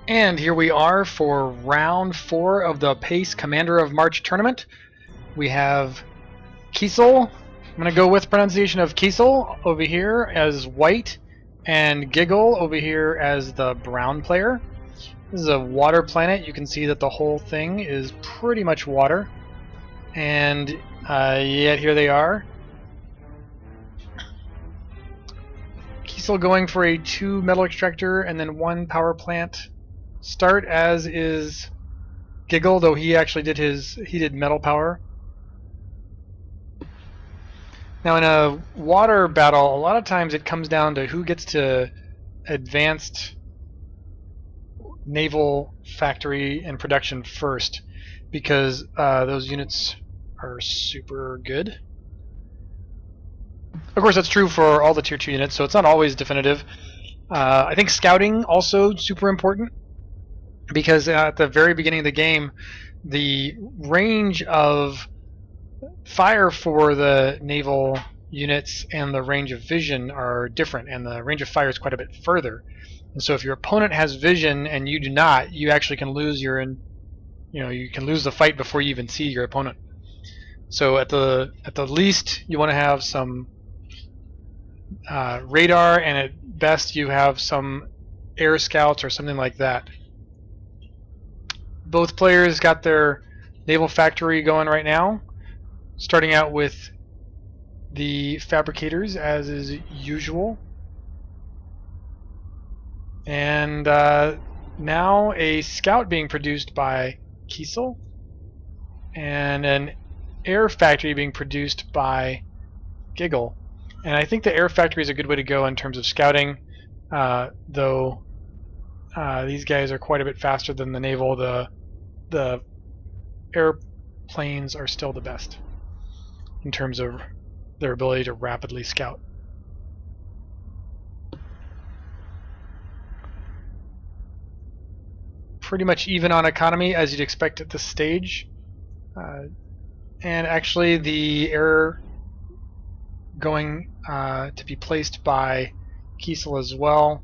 And here we are for round 4 of the PACE Commander of March tournament. We have KISEL, I'm going to go with pronunciation of KISEL over here as white, and Giggle over here as the brown player. This is a water planet. You can see that the whole thing is pretty much water. And yet here they are. KISEL going for a 2 metal extractor and then 1 power plant. Start as is Giggle, though he actually did metal power. Now in a water battle, a lot of times it comes down to who gets to advanced naval factory and production first, because those units are super good. Of course, that's true for all the tier 2 units, so it's not always definitive. I think scouting also super important, because at the very beginning of the game, the range of fire for the naval units and the range of vision are different, and the range of fire is quite a bit further. And so if your opponent has vision and you do not, you actually can lose you can lose the fight before you even see your opponent. So at the least, you want to have some radar, and at best you have some air scouts or something like that. Both players got their naval factory going right now, starting out with the fabricators as is usual. And now a scout being produced by KISEL, and an air factory being produced by Giggle. And I think the air factory is a good way to go in terms of scouting, though these guys are quite a bit faster than the naval. The airplanes are still the best in terms of their ability to rapidly scout. Pretty much even on economy, as you'd expect at this stage. And actually the air going to be placed by KISEL as well.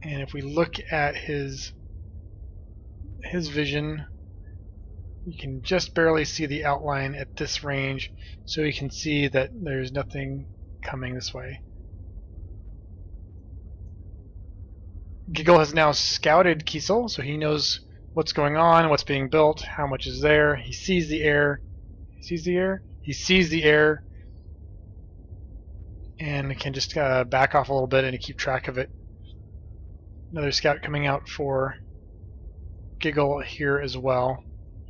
And if we look at his vision, you can just barely see the outline at this range, so you can see that there's nothing coming this way. Giggle has now scouted KISEL, so he knows what's going on, what's being built, how much is there. He sees the air. He sees the air. He sees the air, and can just back off a little bit and keep track of it. Another scout coming out for Giggle here as well.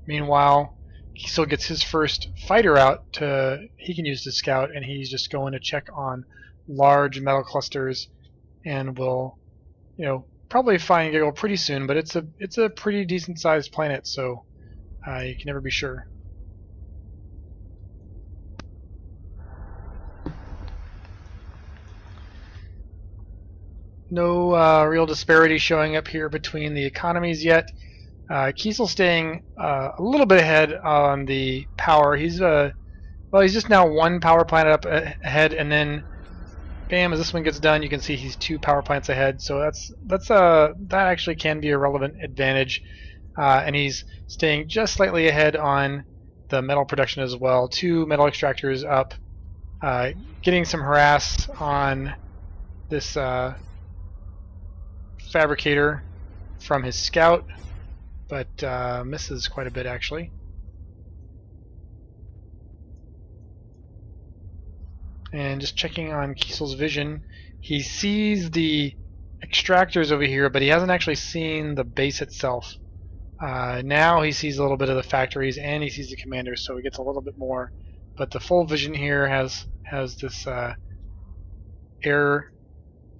Meanwhile, KISEL gets his first fighter out he can use to scout, and he's just going to check on large metal clusters, and will, probably find Giggle pretty soon. But it's a pretty decent sized planet, so you can never be sure. No real disparity showing up here between the economies yet. KISEL staying a little bit ahead on the power. He's just now 1 power plant up ahead, and then bam, as this one gets done, you can see he's 2 power plants ahead. So that actually can be a relevant advantage. And he's staying just slightly ahead on the metal production as well. 2 metal extractors up, getting some harass on this fabricator from his scout, but misses quite a bit actually. And just checking on KISEL's vision, he sees the extractors over here, but he hasn't actually seen the base itself. Now he sees a little bit of the factories, and he sees the commanders, so he gets a little bit more. But the full vision here has this air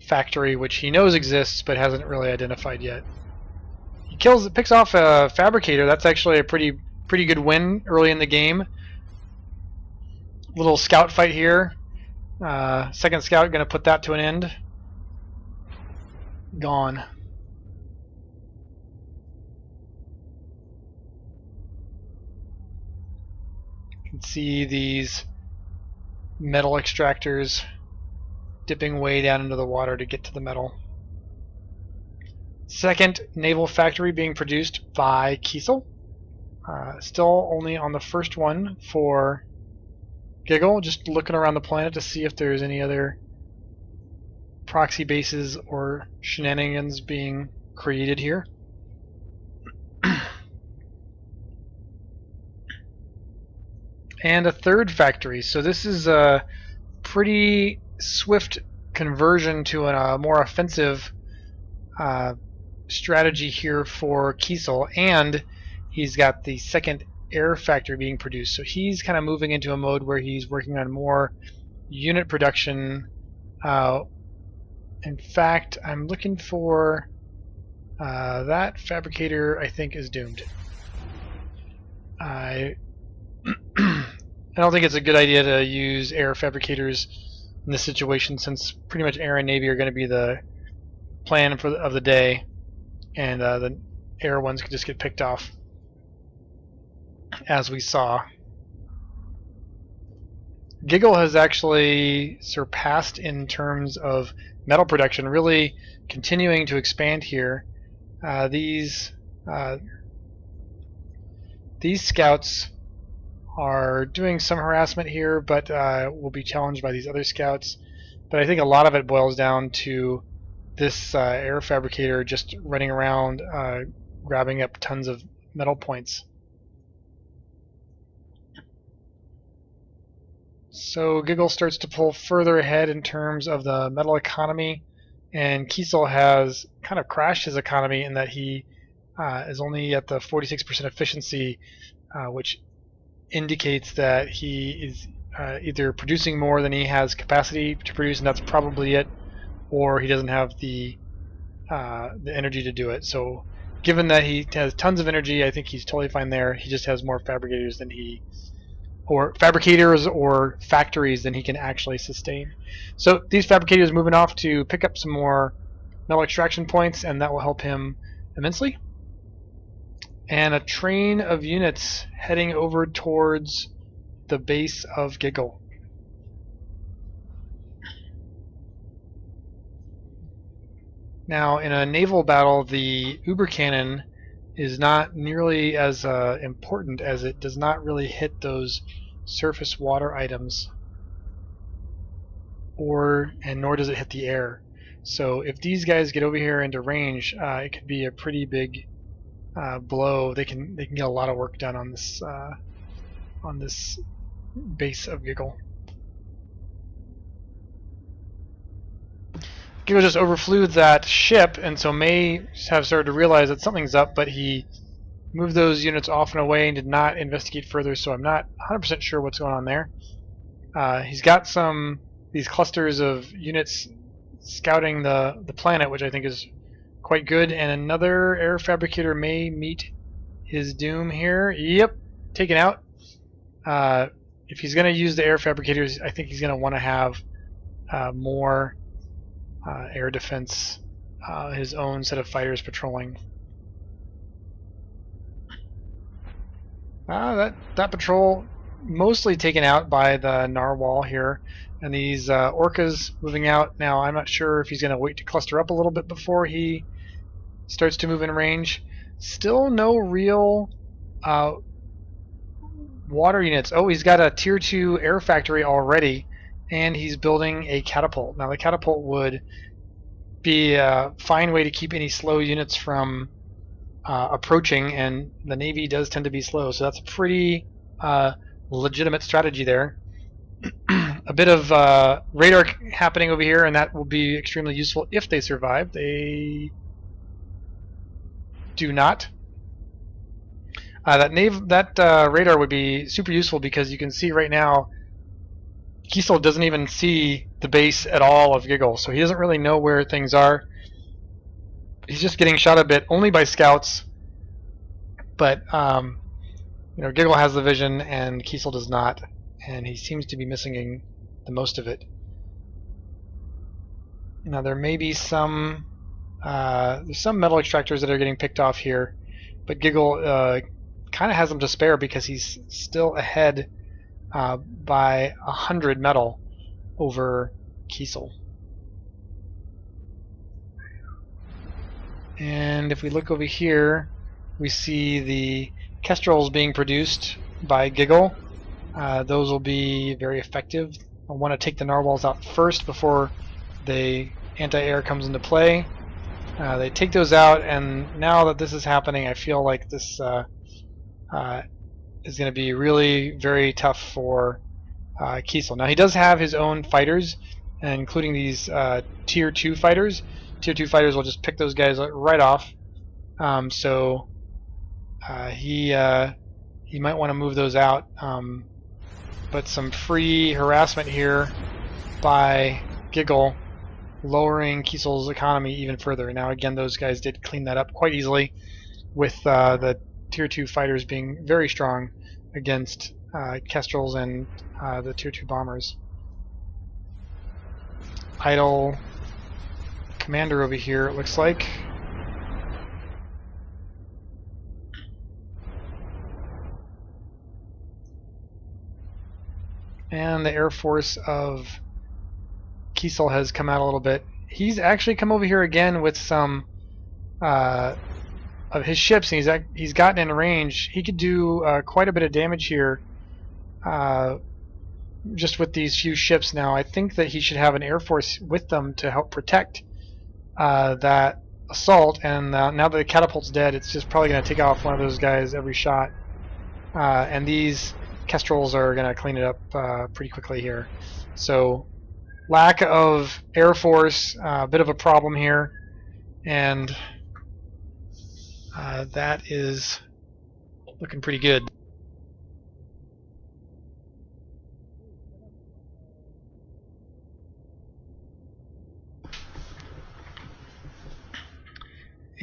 factory, which he knows exists but hasn't really identified yet. He picks off a fabricator. That's actually a pretty good win early in the game. Little scout fight here. Second scout going to put that to an end. Gone. You can see these metal extractors dipping way down into the water to get to the metal. Second naval factory being produced by KISEL. Still only on the first one for Giggle, just looking around the planet to see if there's any other proxy bases or shenanigans being created here. And a third factory. So this is a pretty swift conversion to a more offensive strategy here for KISEL, and he's got the second air factory being produced. So he's kind of moving into a mode where he's working on more unit production. In fact, I'm looking for that fabricator. I think is doomed. I don't think it's a good idea to use air fabricators in this situation, since pretty much air and navy are going to be the plan of the day, and the air ones could just get picked off, as we saw. Giggle has actually surpassed in terms of metal production, really continuing to expand here. These scouts are doing some harassment here, but will be challenged by these other scouts. But I think a lot of it boils down to this air fabricator just running around grabbing up tons of metal points. So Giggle starts to pull further ahead in terms of the metal economy, and KISEL has kind of crashed his economy in that he is only at the 46% efficiency, which indicates that he is either producing more than he has capacity to produce, and that's probably it, or he doesn't have the energy to do it. So given that he has tons of energy, I think he's totally fine there. He just has more fabricators than or factories than he can actually sustain. So these fabricators moving off to pick up some more metal extraction points, and that will help him immensely. And a train of units heading over towards the base of Giggle. Now, in a naval battle, the Uber cannon is not nearly as important, as it does not really hit those surface water items, nor does it hit the air. So if these guys get over here into range, it could be a pretty big blow. They can get a lot of work done on this base of Giggle. Giggle just overflew that ship, and so may have started to realize that something's up, but he moved those units off and away and did not investigate further, so I'm not 100% sure what's going on there. He's got these clusters of units scouting the planet, which I think is quite good, and another air fabricator may meet his doom here. Yep, taken out. If he's going to use the air fabricators, I think he's going to want to have more air defense, his own set of fighters patrolling. That patrol mostly taken out by the narwhal here, and these orcas moving out. Now I'm not sure if he's going to wait to cluster up a little bit before he starts to move in range. Still no real water units. Oh, he's got a tier 2 air factory already, and he's building a catapult. Now the catapult would be a fine way to keep any slow units from approaching, and the Navy does tend to be slow, so that's a pretty legitimate strategy there. A bit of radar happening over here, and that will be extremely useful if they survive. They do not. That radar would be super useful, because you can see right now KISEL doesn't even see the base at all of Giggle, so he doesn't really know where things are. He's just getting shot a bit, only by scouts, but Giggle has the vision and KISEL does not, and he seems to be missing the most of it. Now there may be there's some metal extractors that are getting picked off here, but Giggle kind of has them to spare because he's still ahead by 100 metal over KISEL. And if we look over here, we see the kestrels being produced by Giggle. Those will be very effective. I want to take the narwhals out first before the anti-air comes into play. They take those out, and now that this is happening, I feel like this is going to be really very tough for KISEL. Now he does have his own fighters, including these Tier 2 fighters. Tier 2 fighters will just pick those guys right off. So he might want to move those out. But some free harassment here by Giggle, lowering KISEL's economy even further. Now again, those guys did clean that up quite easily, with the Tier 2 fighters being very strong against kestrels and the Tier 2 bombers. Idle commander over here, it looks like. And the Air Force of KISEL has come out a little bit. He's actually come over here again with some of his ships, and he's gotten in range. He could do quite a bit of damage here just with these few ships. Now I think that he should have an Air Force with them to help protect that assault, and now that the catapult's dead, it's just probably going to take off one of those guys every shot, and these kestrels are going to clean it up pretty quickly here. So lack of Air Force, a bit of a problem here, and that is looking pretty good.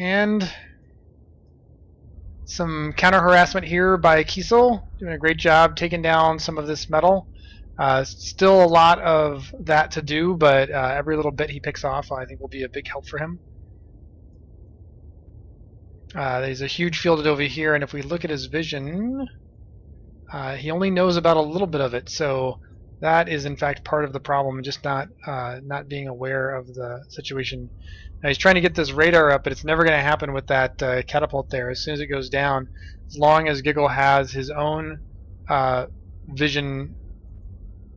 And some counter harassment here by KISEL, doing a great job taking down some of this metal. Still a lot of that to do, but every little bit he picks off I think will be a big help for him. There's a huge field over here, and if we look at his vision, he only knows about a little bit of it, so that is in fact part of the problem, just not being aware of the situation. Now he's trying to get this radar up, but it's never going to happen with that catapult there. As soon as it goes down, as long as Giggle has his own vision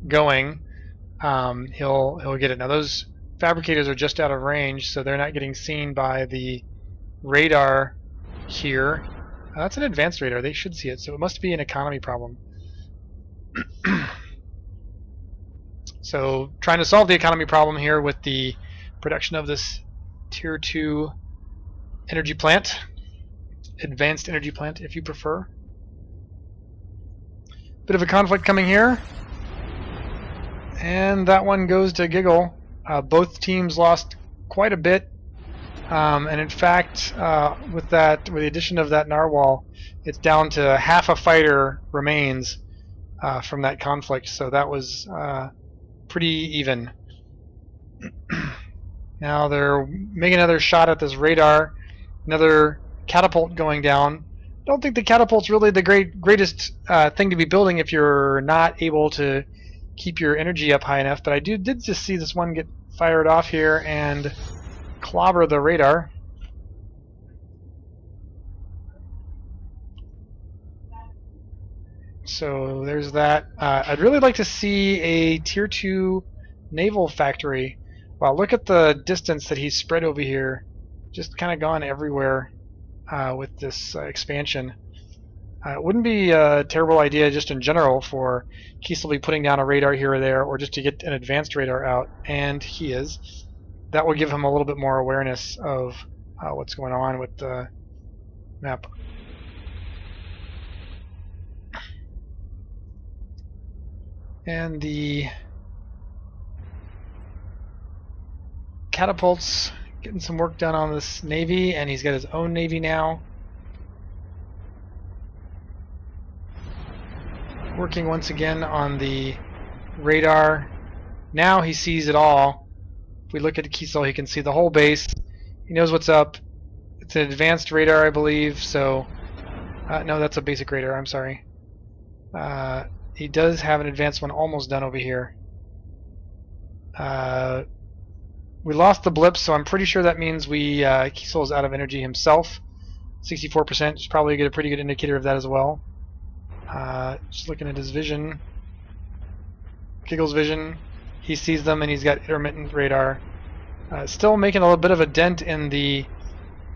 going, he'll get it. Now those fabricators are just out of range, so they're not getting seen by the radar here. That's an advanced radar. They should see it, so it must be an economy problem. So trying to solve the economy problem here with the production of this Tier 2 energy plant, advanced energy plant if you prefer. Bit of a conflict coming here, and that one goes to Giggle. Both teams lost quite a bit, and in fact with the addition of that narwhal, it's down to half a fighter remains from that conflict, so that was pretty even. Now they're making another shot at this radar, another catapult going down. Don't think the catapult's really the greatest thing to be building if you're not able to keep your energy up high enough, but I did just see this one get fired off here and clobber the radar. So there's that. I'd really like to see a Tier 2 naval factory. Wow, look at the distance that he's spread over here. Just kind of gone everywhere with this expansion. It wouldn't be a terrible idea just in general for KISEL to be putting down a radar here or there, or just to get an advanced radar out, and he is. That will give him a little bit more awareness of what's going on with the map. And the catapults getting some work done on this navy, and he's got his own navy now. Working once again on the radar. Now he sees it all. If we look at KISEL, he can see the whole base. He knows what's up. It's an advanced radar, I believe, so no, that's a basic radar, I'm sorry. He does have an advanced one almost done over here. We lost the blip, so I'm pretty sure that means KISEL is out of energy himself. 64% is probably a pretty good indicator of that as well. Just looking at his vision. Giggle's vision. He sees them and he's got intermittent radar. Still making a little bit of a dent in the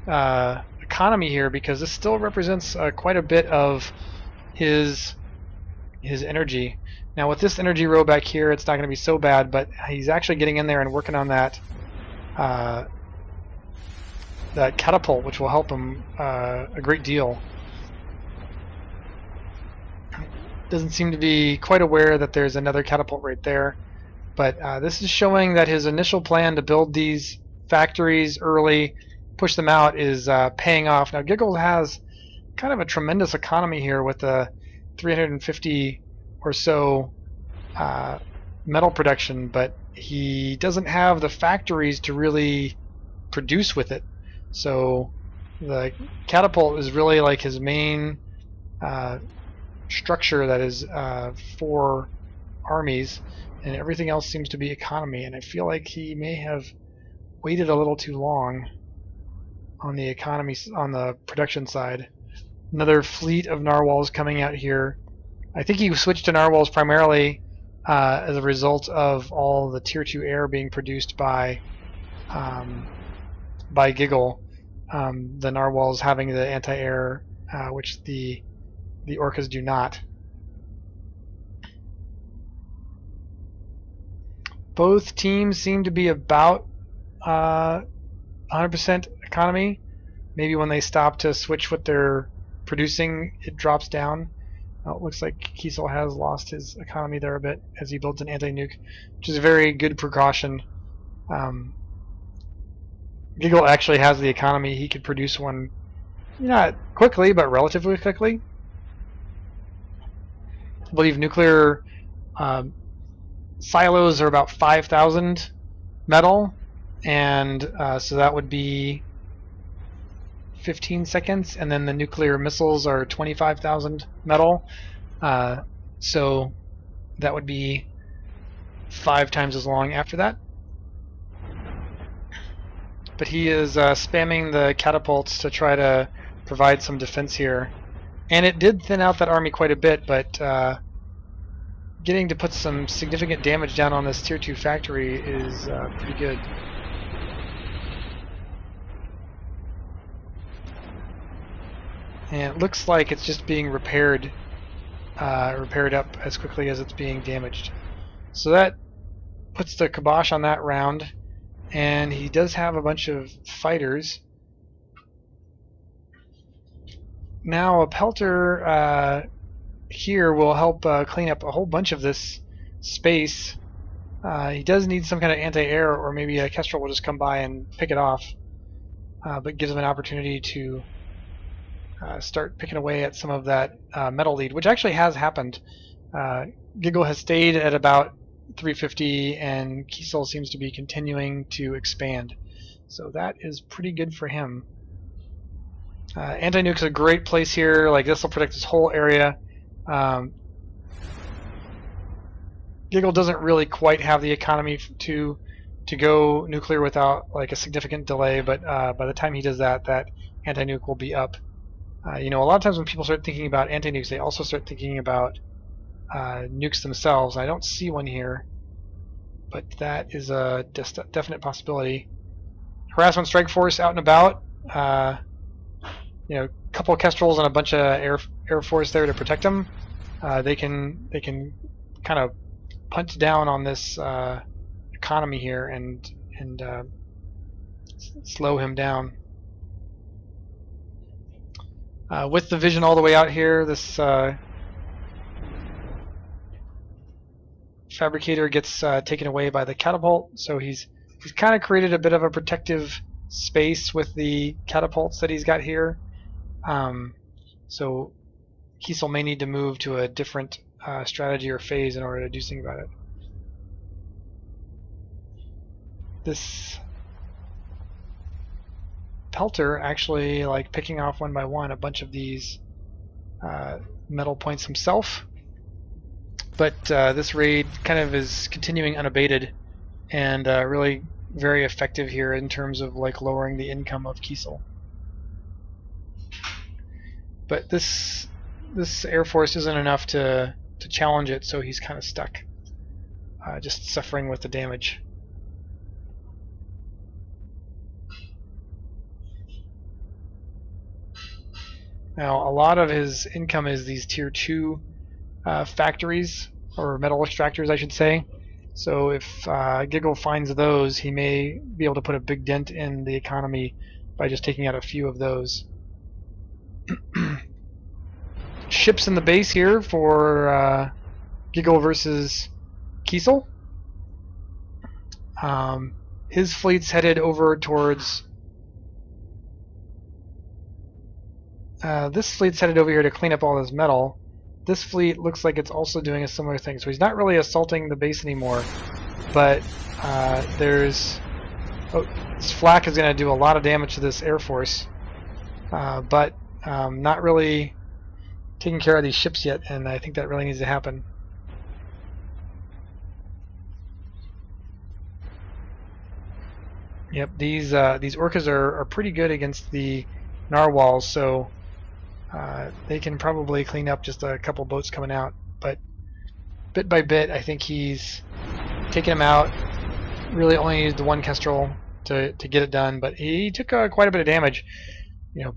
economy here, because this still represents quite a bit of his energy. Now with this energy row back here, it's not going to be so bad, but he's actually getting in there and working on that that catapult, which will help him a great deal. Doesn't seem to be quite aware that there's another catapult right there, but this is showing that his initial plan to build these factories early, push them out, is paying off. Now Giggle has kind of a tremendous economy here with the 350 or so metal production, but he doesn't have the factories to really produce with it. So the catapult is really like his main structure that is for armies, and everything else seems to be economy. And I feel like he may have waited a little too long on the economy, on the production side. Another fleet of narwhals coming out here. I think he switched to narwhals primarily as a result of all the tier 2 air being produced by Giggle. The narwhals having the anti-air, which the orcas do not. Both teams seem to be about 100% economy. Maybe when they stop to switch what they're producing, it drops down. It looks like KISEL has lost his economy there a bit as he builds an anti-nuke, which is a very good precaution. Giggle actually has the economy. He could produce one not quickly, but relatively quickly. I believe nuclear silos are about 5,000 metal, and so that would be 15 seconds, and then the nuclear missiles are 25,000 metal, so that would be 5 times as long after that. But he is spamming the catapults to try to provide some defense here, and it did thin out that army quite a bit, but getting to put some significant damage down on this tier 2 factory is pretty good. And it looks like it's just being repaired up as quickly as it's being damaged. So that puts the kibosh on that round, and he does have a bunch of fighters. Now a pelter here will help clean up a whole bunch of this space. He does need some kind of anti-air, or maybe a Kestrel will just come by and pick it off, but gives him an opportunity to start picking away at some of that metal lead, which actually has happened. Giggle has stayed at about 350, and KISEL seems to be continuing to expand. So that is pretty good for him. Anti-nuke's a great place here. Like, this will protect this whole area. Giggle doesn't really quite have the economy to go nuclear without like a significant delay, but by the time he does that, that anti-nuke will be up. You know, a lot of times when people start thinking about anti-nukes, they also start thinking about nukes themselves. I don't see one here, but that is a definite possibility. Harassment Strike Force out and about. You know, a couple of Kestrels and a bunch of Air Force there to protect them. They can kind of punt down on this economy here and slow him down. With the vision all the way out here, this fabricator gets taken away by the catapult, so he's kind of created a bit of a protective space with the catapults that he's got here. So KISEL may need to move to a different strategy or phase in order to do something about it. This pelter actually like picking off one by one a bunch of these metal points himself, but this raid kind of is continuing unabated and really very effective here in terms of like lowering the income of KISEL. But this Air Force isn't enough to challenge it, so he's kind of stuck, just suffering with the damage. Now, a lot of his income is these tier 2 factories, or metal extractors, I should say. So if Giggle finds those, he may be able to put a big dent in the economy by just taking out a few of those. Ships in the base here for Giggle versus KISEL. His fleet's headed over towards... this fleet's headed over here to clean up all this metal. This fleet looks like it's also doing a similar thing. So he's not really assaulting the base anymore, but there's... Oh, this flak is going to do a lot of damage to this Air Force, but not really taking care of these ships yet, and I think that really needs to happen. Yep, these orcas are pretty good against the narwhals, so they can probably clean up just a couple boats coming out. But bit by bit, I think he's taking them out. Really only used the one Kestrel to get it done, but he took quite a bit of damage. You know,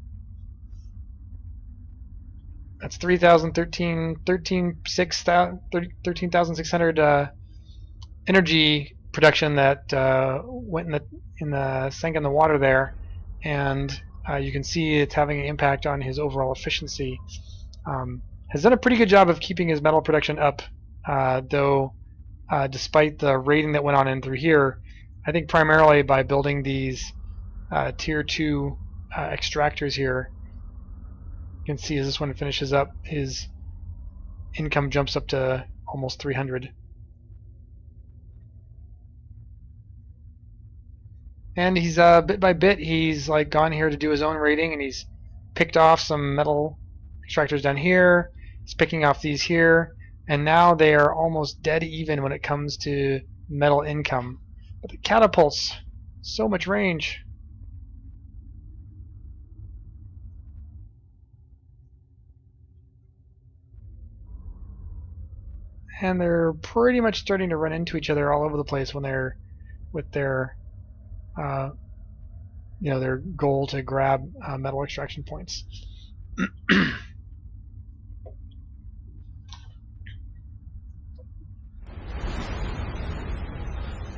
that's 13,600 energy production that went sank in the water there, and you can see it's having an impact on his overall efficiency. Has done a pretty good job of keeping his metal production up, though despite the raiding that went on in through here, I think primarily by building these tier 2 extractors here. You can see as this one finishes up, his income jumps up to almost 300. And he's bit by bit, he's like gone here to do his own raiding, and he's picked off some metal extractors down here. He's picking off these here, and now they are almost dead even when it comes to metal income. But the catapults, so much range. And they're pretty much starting to run into each other all over the place when they're with their their goal to grab metal extraction points.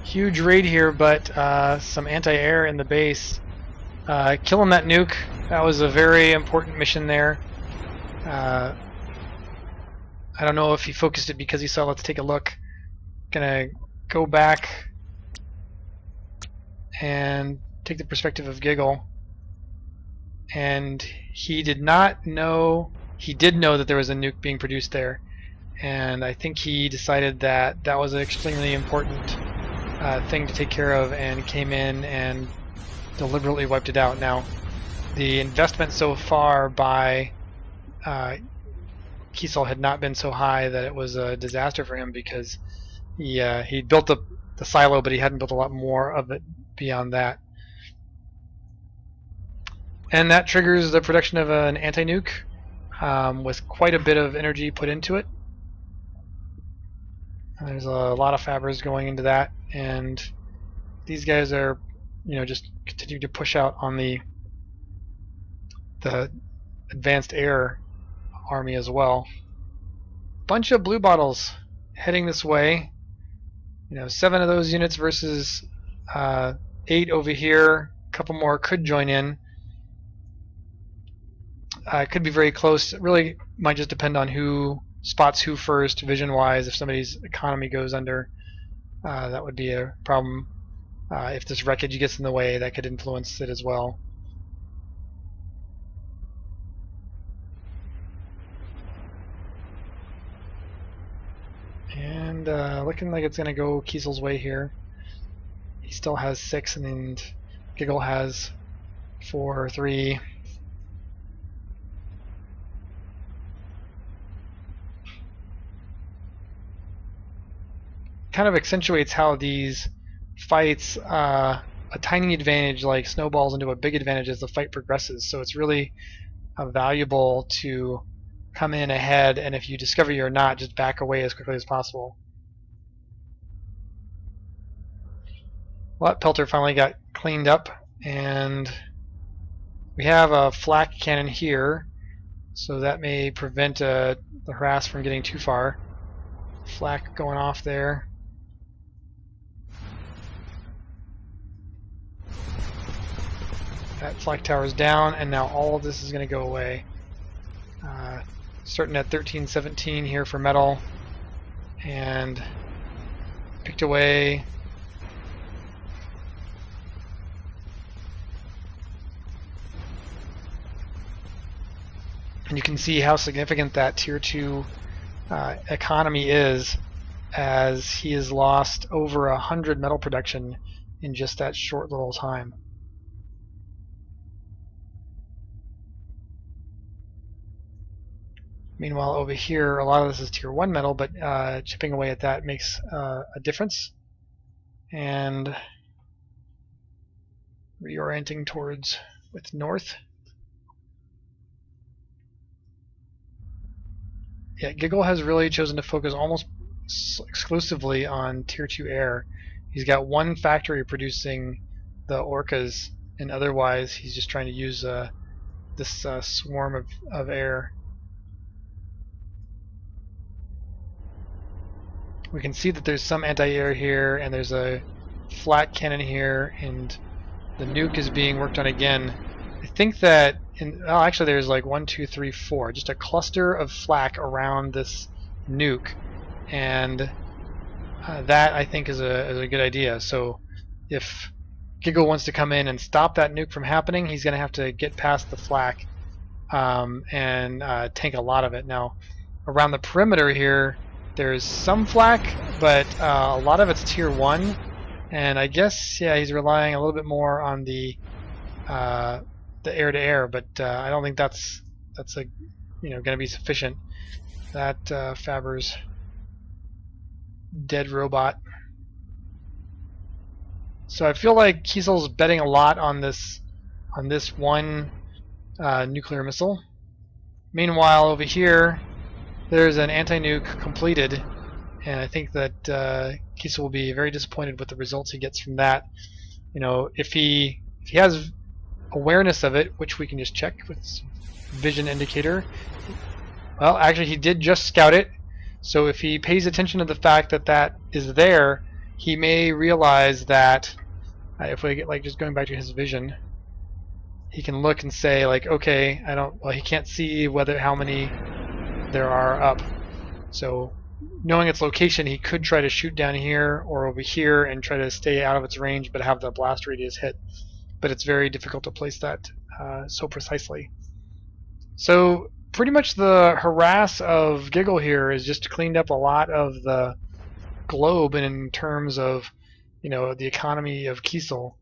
Huge raid here, but some anti-air in the base. Killing that nuke, that was a very important mission there. I don't know if he focused it because he saw, let's take a look. Gonna go back and take the perspective of Giggle. And he did not know, he did know that there was a nuke being produced there. And I think he decided that that was an extremely important thing to take care of, and came in and deliberately wiped it out. Now, the investment so far by KISEL had not been so high that it was a disaster for him, because he built the silo, but he hadn't built a lot more of it beyond that. And that triggers the production of an anti-nuke with quite a bit of energy put into it. And there's a lot of fabbers going into that, and these guys are, just continuing to push out on the advanced air army as well. Bunch of blue bottles heading this way. 7 of those units versus 8 over here. A couple more could join in. It could be very close. It really might just depend on who spots who first, vision-wise. If somebody's economy goes under, that would be a problem. If this wreckage gets in the way, that could influence it as well. And looking like it's going to go KISEL's way here. He still has 6, and Giggle has 4 or 3. Kind of accentuates how these fights a tiny advantage like snowballs into a big advantage as the fight progresses. So it's really valuable to come in ahead, and if you discover you're not, just back away as quickly as possible. Well, that pelter finally got cleaned up, and we have a flak cannon here, so that may prevent the harass from getting too far. Flak going off there. That flak tower is down, and now all of this is going to go away. Starting at 1317 here for metal, and picked away. And you can see how significant that tier 2 economy is, as he has lost over 100 metal production in just that short little time. Meanwhile, over here, a lot of this is tier 1 metal, but chipping away at that makes a difference. And reorienting towards with north. Yeah, Giggle has really chosen to focus almost exclusively on tier 2 air. He's got one factory producing the orcas, and otherwise he's just trying to use this swarm of air. We can see that there's some anti-air here, and there's a flak cannon here, and the nuke is being worked on again. I think that actually there's like 1, 2, 3, 4, just a cluster of flak around this nuke, and that I think is a good idea. So if Giggle wants to come in and stop that nuke from happening, he's going to have to get past the flak and tank a lot of it. Now, around the perimeter here, there's some flak, but a lot of it's tier 1, and I guess he's relying a little bit more on the air-to-air, but I don't think that's going to be sufficient. That Faber's dead robot. So I feel like KISEL's betting a lot on this one nuclear missile. Meanwhile, over here, there's an anti-nuke completed, and I think that KISEL will be very disappointed with the results he gets from that. If he has awareness of it, which we can just check with vision indicator. Well, actually, he did just scout it, so if he pays attention to the fact that that is there, he may realize that if we get just going back to his vision, he can look and say okay, he can't see how many there are up. So knowing its location, he could try to shoot down here or over here and try to stay out of its range but have the blast radius hit. But it's very difficult to place that so precisely. So pretty much the harass of Giggle here is just cleaned up a lot of the globe in terms of the economy of KISEL.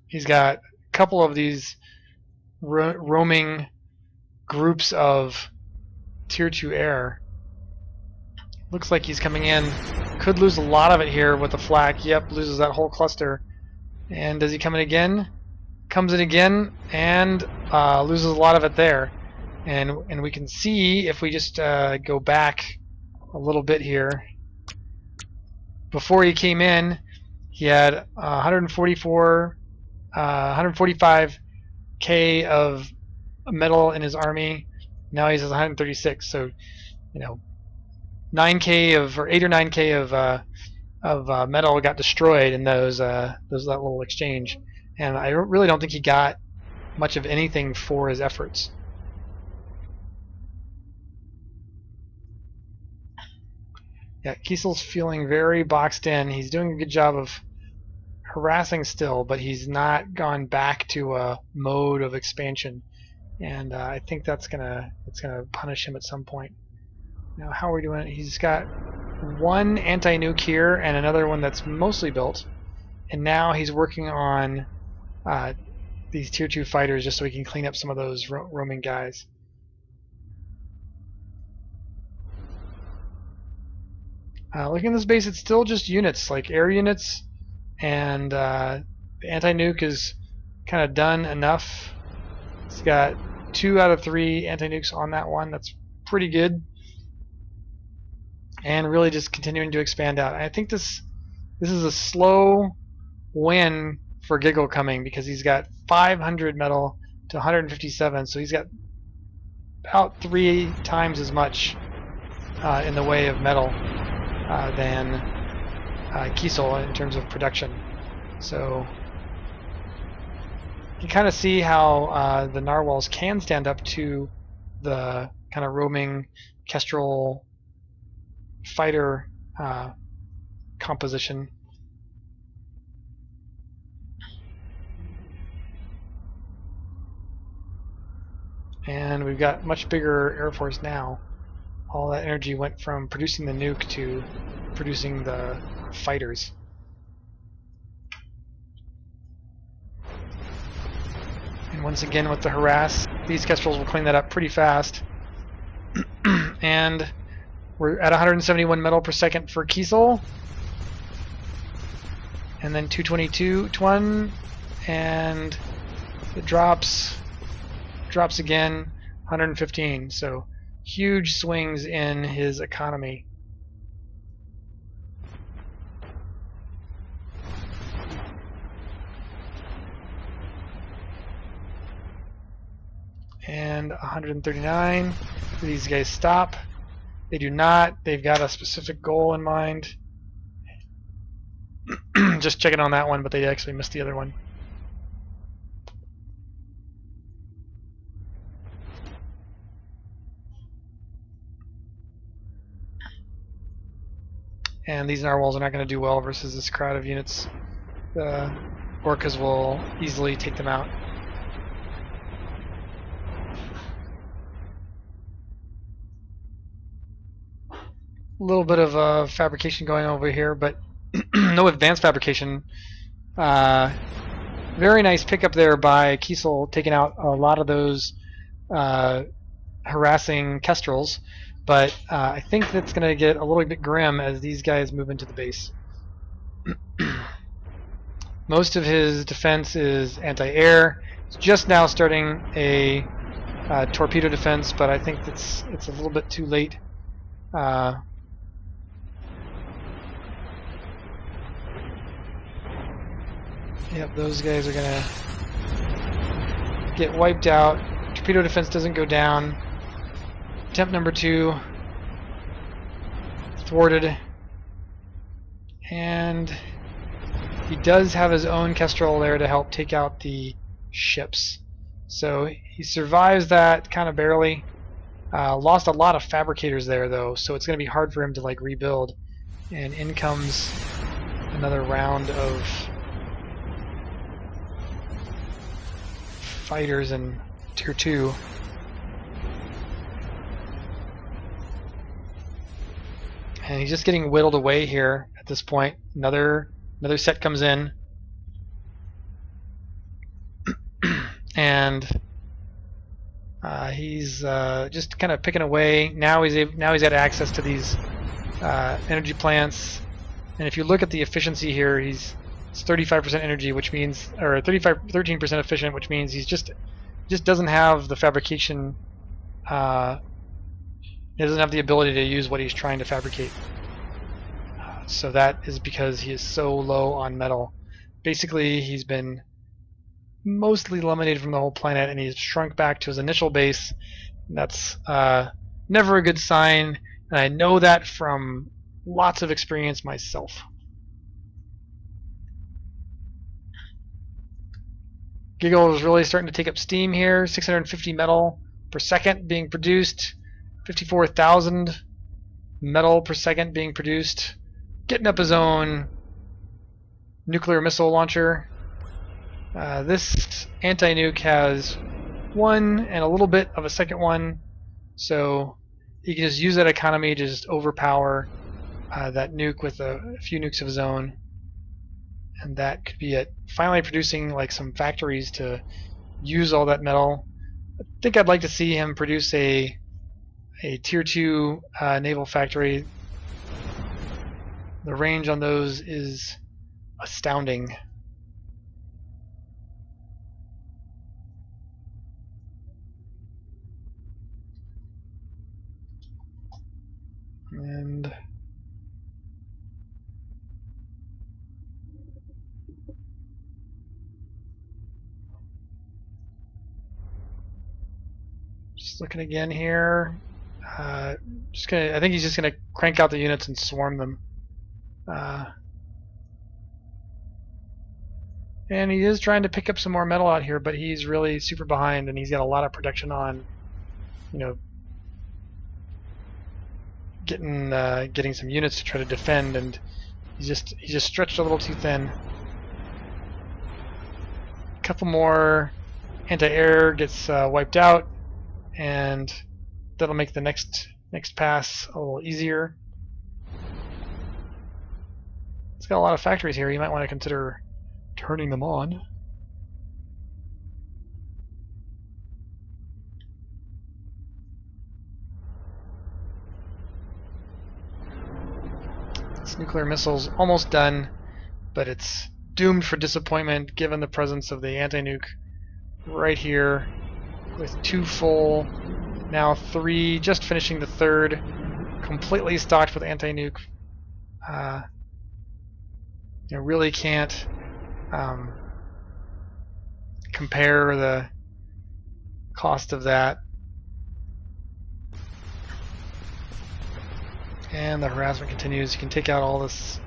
He's got a couple of these roaming groups of tier 2 air. Looks like he's coming in. Could lose a lot of it here with the flak. Yep, loses that whole cluster. And does he come in again? Comes in again and loses a lot of it there. And we can see if we just go back a little bit here. Before he came in, he had 145k of metal in his army. Now he has 136. So 9k or 8 or 9k of metal got destroyed in that little exchange, and I really don't think he got much of anything for his efforts. Yeah, KISEL's feeling very boxed in. He's doing a good job of harassing still, but he's not gone back to a mode of expansion, and I think it's gonna punish him at some point. Now, how are we doing? He's got one anti-nuke here and another one that's mostly built, and now he's working on these tier 2 fighters just so he can clean up some of those roaming guys. Looking at this base, it's still just units, like air units, and the anti-nuke is kind of done enough. It's got 2 out of 3 anti-nukes on that one. That's pretty good. And really just continuing to expand out. I think this is a slow win for Giggle coming, because he's got 500 metal to 157, so he's got about 3 times as much in the way of metal than KISEL in terms of production. So you kind of see how the narwhals can stand up to the kind of roaming kestrel fighter composition. And we've got much bigger Air Force now. All that energy went from producing the nuke to producing the fighters. And once again with the harass, these kestrels will clean that up pretty fast. And we're at 171 metal per second for KISEL. And then 222 Twun, and it drops again, 115. So huge swings in his economy. And 139. Do these guys stop? They do not. They've got a specific goal in mind. Just checking on that one, but they actually missed the other one. And these narwhals are not going to do well versus this crowd of units. The orcas will easily take them out. A little bit of fabrication going over here, but no advanced fabrication. Very nice pickup there by KISEL, taking out a lot of those harassing kestrels. But I think that's going to get a little bit grim as these guys move into the base. Most of his defense is anti-air. He's just now starting a torpedo defense, but I think it's a little bit too late. Yep, those guys are going to get wiped out. Torpedo defense doesn't go down. Attempt number 2 thwarted, and he does have his own kestrel there to help take out the ships. So he survives that kind of barely. Lost a lot of fabricators there though, so it's going to be hard for him to like rebuild. And in comes another round of fighters in Tier 2. And he's just getting whittled away here at this point. Another set comes in, and he's just kind of picking away. Now he's got access to these energy plants, and if you look at the efficiency here, it's 35% energy, which means, or 13% efficient, which means he's just doesn't have the fabrication. He doesn't have the ability to use what he's trying to fabricate. So that is because he is so low on metal. Basically, he's been mostly eliminated from the whole planet, and he's shrunk back to his initial base. That's never a good sign, and I know that from lots of experience myself. Giggle is really starting to take up steam here. 650 metal per second being produced. 54,000 metal per second being produced. Getting up his own nuclear missile launcher. This anti-nuke has one and a little bit of a second one, so he can just use that economy to just overpower that nuke with a few nukes of his own, and that could be it. Finally producing like some factories to use all that metal. I think I'd like to see him produce a Tier 2 naval factory The range on those is astounding. And just looking again here. I think he's just gonna crank out the units and swarm them. And he is trying to pick up some more metal out here, but he's really super behind, and he's got a lot of protection on. You know, getting some units to try to defend, and he's just stretched a little too thin. A couple more anti-air gets wiped out, and that'll make the next pass a little easier. It's got a lot of factories here. You might want to consider turning them on. This nuclear missile's almost done, but it's doomed for disappointment given the presence of the anti-nuke right here with 2 full, now 3, just finishing the 3rd, completely stocked with anti-nuke. You really can't compare the cost of that. And the harassment continues. You can take out all this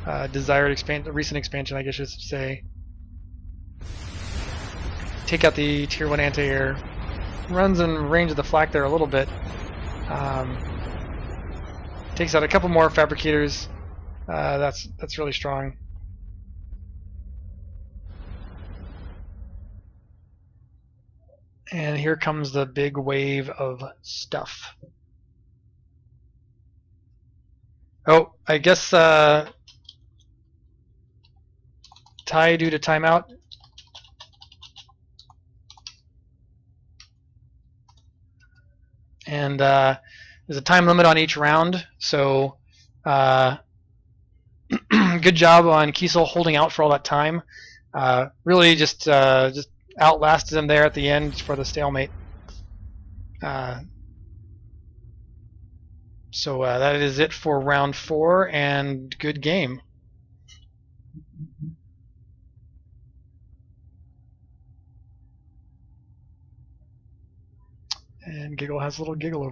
recent expansion, I guess you should say. Take out the tier 1 anti-air. Runs in range of the flak there a little bit. Takes out a couple more fabricators. That's really strong. And here comes the big wave of stuff. Oh, I guess tie due to timeout. And there's a time limit on each round, so good job on KISEL holding out for all that time. Really just outlasted them there at the end for the stalemate. So that is it for round 4, and good game. And Giggle has a little giggle over